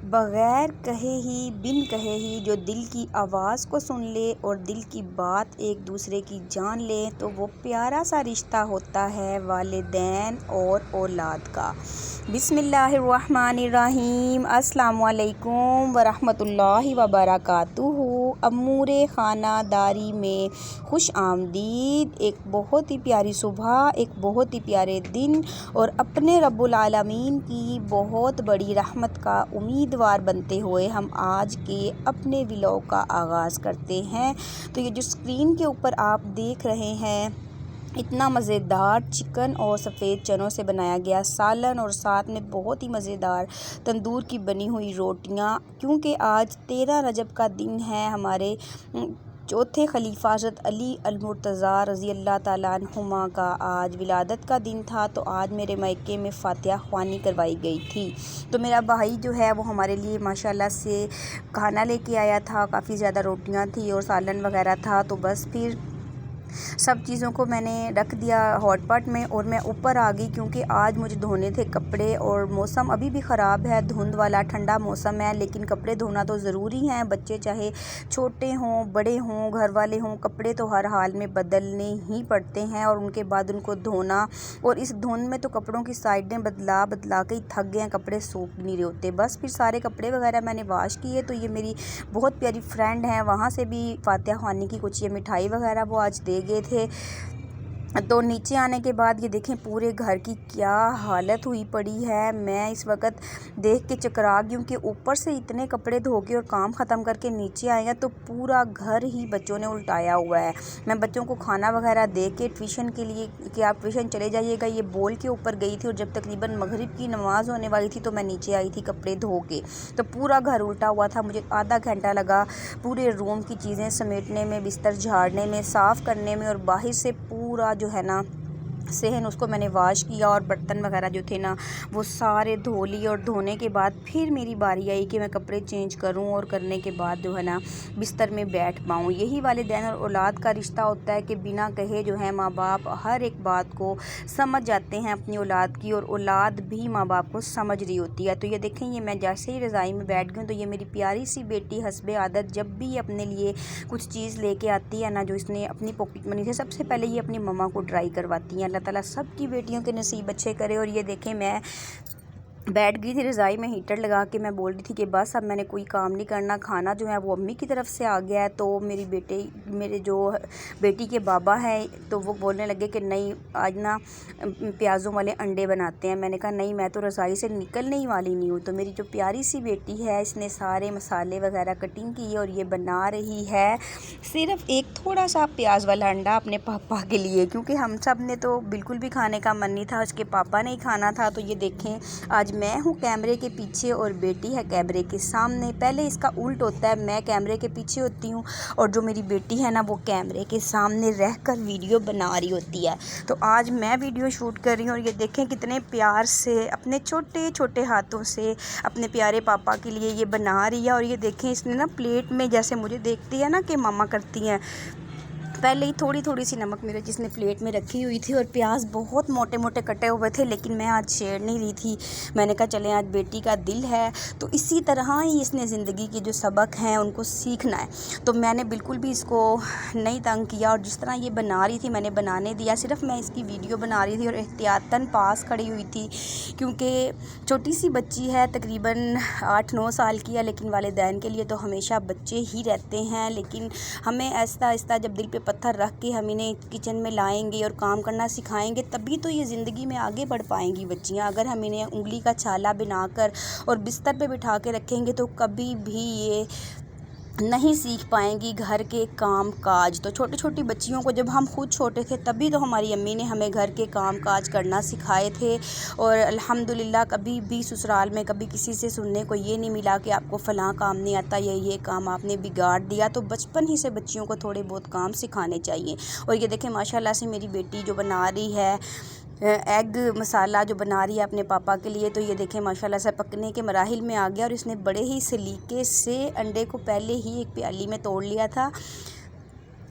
بغیر کہے ہی بن کہے ہی جو دل کی آواز کو سن لے اور دل کی بات ایک دوسرے کی جان لے تو وہ پیارا سا رشتہ ہوتا ہے والدین اور اولاد کا۔ بسم اللہ الرحمن الرحیم۔ السلام علیکم ورحمۃ اللہ وبرکاتہ۔ امور خانہ داری میں خوش آمدید۔ ایک بہت ہی پیاری صبح، ایک بہت ہی پیارے دن اور اپنے رب العالمین کی بہت بڑی رحمت کا امیدوار بنتے ہوئے ہم آج کے اپنے ولاگ کا آغاز کرتے ہیں۔ تو یہ جو اسکرین کے اوپر آپ دیکھ رہے ہیں اتنا مزیدار چکن اور سفید چنوں سے بنایا گیا سالن اور ساتھ میں بہت ہی مزیدار تندور کی بنی ہوئی روٹیاں، کیونکہ آج 13 رجب کا دن ہے، ہمارے چوتھے خلیفہ حضرت علی المرتضیٰ رضی اللہ تعالیٰ عنہما کا آج ولادت کا دن تھا۔ تو آج میرے مائکے میں فاتحہ خوانی کروائی گئی تھی، تو میرا بھائی جو ہے وہ ہمارے لیے ماشاءاللہ سے کھانا لے کے آیا تھا، کافی زیادہ روٹیاں تھی اور سالن وغیرہ تھا۔ تو بس پھر سب چیزوں کو میں نے رکھ دیا ہاٹ پاٹ میں اور میں اوپر آ گئی، کیونکہ آج مجھے دھونے تھے کپڑے اور موسم ابھی بھی خراب ہے، دھند والا ٹھنڈا موسم ہے، لیکن کپڑے دھونا تو ضروری ہیں، بچے چاہے چھوٹے ہوں بڑے ہوں گھر والے ہوں، کپڑے تو ہر حال میں بدلنے ہی پڑتے ہیں اور ان کے بعد ان کو دھونا، اور اس دھند میں تو کپڑوں کی سائڈیں بدلا کے ہی تھک گئے ہیں، کپڑے سوکھ نہیں رہے ہوتے۔ بس پھر سارے کپڑے وغیرہ میں نے واش کیے۔ تو یہ میری بہت پیاری فرینڈ ہیں، وہاں سے بھی فاتحہ خوانی کی کچھ یہ مٹھائی وغیرہ وہ آج دے گئے تھے۔ تو نیچے آنے کے بعد یہ دیکھیں پورے گھر کی کیا حالت ہوئی پڑی ہے، میں اس وقت دیکھ کے چکرا گئی ہوں کہ اوپر سے اتنے کپڑے دھو کے اور کام ختم کر کے نیچے آئے ہیں تو پورا گھر ہی بچوں نے الٹایا ہوا ہے۔ میں بچوں کو کھانا وغیرہ دے کے ٹیوشن کے لیے کہ آپ ٹیوشن چلے جائیے گا یہ بول کے اوپر گئی تھی، اور جب تقریباً مغرب کی نماز ہونے والی تھی تو میں نیچے آئی تھی کپڑے دھو کے، تو پورا گھر الٹا ہوا تھا۔ مجھے آدھا گھنٹہ لگا پورے روم کی چیزیں سمیٹنے میں، بستر جھاڑنے میں، صاف کرنے میں، اور باہر سے پورا جو ہے نا صحن اس کو میں نے واش کیا اور برتن وغیرہ جو تھے نا وہ سارے دھو لیے، اور دھونے کے بعد پھر میری باری آئی کہ میں کپڑے چینج کروں اور کرنے کے بعد جو ہے نا بستر میں بیٹھ پاؤں۔ یہی والدین اور اولاد کا رشتہ ہوتا ہے کہ بنا کہے جو ہے ماں باپ ہر ایک بات کو سمجھ جاتے ہیں اپنی اولاد کی، اور اولاد بھی ماں باپ کو سمجھ رہی ہوتی ہے۔ تو یہ دیکھیں یہ میں جیسے ہی رضائی میں بیٹھ گئی ہوں تو یہ میری پیاری سی بیٹی حسب عادت جب بھی اپنے لیے کچھ چیز لے کے آتی ہے نا جو اس نے اپنی پاکٹ منی سے، سب سے پہلے یہ اپنی ماما کو ٹرائی کرواتی ہیں۔ اللہ تعالیٰ سب کی بیٹیوں کے نصیب اچھے کرے۔ اور یہ دیکھیں میں بیٹھ گئی تھی رضائی میں ہیٹر لگا کے، میں بول رہی تھی کہ بس اب میں نے کوئی کام نہیں کرنا، کھانا جو ہے وہ امی کی طرف سے آ گیا ہے۔ تو میرے جو بیٹی کے بابا ہیں تو وہ بولنے لگے کہ نہیں آج نا پیازوں والے انڈے بناتے ہیں۔ میں نے کہا نہیں میں تو رضائی سے نکلنے ہی والی نہیں ہوں۔ تو میری جو پیاری سی بیٹی ہے اس نے سارے مسالے وغیرہ کٹنگ کی اور یہ بنا رہی ہے صرف ایک تھوڑا سا پیاز والا انڈا اپنے پاپا کے لیے، کیونکہ ہم سب نے تو بالکل بھی کھانے کا من نہیں تھا، اس کے پاپا نے ہی کھانا تھا۔ تو یہ دیکھیں آج میں ہوں کیمرے کے پیچھے اور بیٹی ہے کیمرے کے سامنے، پہلے اس کا الٹ ہوتا ہے، میں کیمرے کے پیچھے ہوتی ہوں اور جو میری بیٹی ہے نا وہ کیمرے کے سامنے رہ کر ویڈیو بنا رہی ہوتی ہے۔ تو آج میں ویڈیو شوٹ کر رہی ہوں اور یہ دیکھیں کتنے پیار سے اپنے چھوٹے چھوٹے ہاتھوں سے اپنے پیارے پاپا کے لیے یہ بنا رہی ہے۔ اور یہ دیکھیں اس نے نا پلیٹ میں جیسے مجھے دیکھتی ہے نا کہ ماما کرتی ہیں، پہلے ہی تھوڑی تھوڑی سی نمک مرچ اس نے پلیٹ میں رکھی ہوئی تھی، اور پیاز بہت موٹے موٹے کٹے ہوئے تھے، لیکن میں آج چھیڑ نہیں رہی تھی، میں نے کہا چلیں آج بیٹی کا دل ہے تو اسی طرح ہی اس نے زندگی کے جو سبق ہیں ان کو سیکھنا ہے۔ تو میں نے بالکل بھی اس کو نہیں تنگ کیا، اور جس طرح یہ بنا رہی تھی میں نے بنانے دیا، صرف میں اس کی ویڈیو بنا رہی تھی اور احتیاطاً پاس کھڑی ہوئی تھی، کیونکہ چھوٹی سی بچی ہے تقریباً 8-9 سال کی ہے، لیکن والدین کے لیے تو ہمیشہ بچے ہی رہتے ہیں، لیکن ہمیں آہستہ آہستہ جب دل پہ پتھر رکھ کے ہم انہیں کچن میں لائیں گے اور کام کرنا سکھائیں گے تبھی تو یہ زندگی میں آگے بڑھ پائیں گی بچیاں۔ اگر ہم انہیں انگلی کا چھالا بنا کر اور بستر پہ بٹھا کے رکھیں گے تو کبھی بھی یہ نہیں سیکھ پائیں گی گھر کے کام کاج۔ تو چھوٹی چھوٹی بچیوں کو جب ہم خود چھوٹے تھے تبھی تو ہماری امی نے ہمیں گھر کے کام کاج کرنا سکھائے تھے، اور الحمدللہ کبھی بھی سسرال میں کبھی کسی سے سننے کو یہ نہیں ملا کہ آپ کو فلاں کام نہیں آتا یا یہ کام آپ نے بگاڑ دیا۔ تو بچپن ہی سے بچیوں کو تھوڑے بہت کام سکھانے چاہیے۔ اور یہ دیکھیں ماشاءاللہ سے میری بیٹی جو بنا رہی ہے ایگ مسالہ جو بنا رہی ہے اپنے پاپا کے لیے، تو یہ دیکھیں ماشاءاللہ سے پکنے کے مراحل میں آ گیا، اور اس نے بڑے ہی سلیقے سے انڈے کو پہلے ہی ایک پیالی میں توڑ لیا تھا،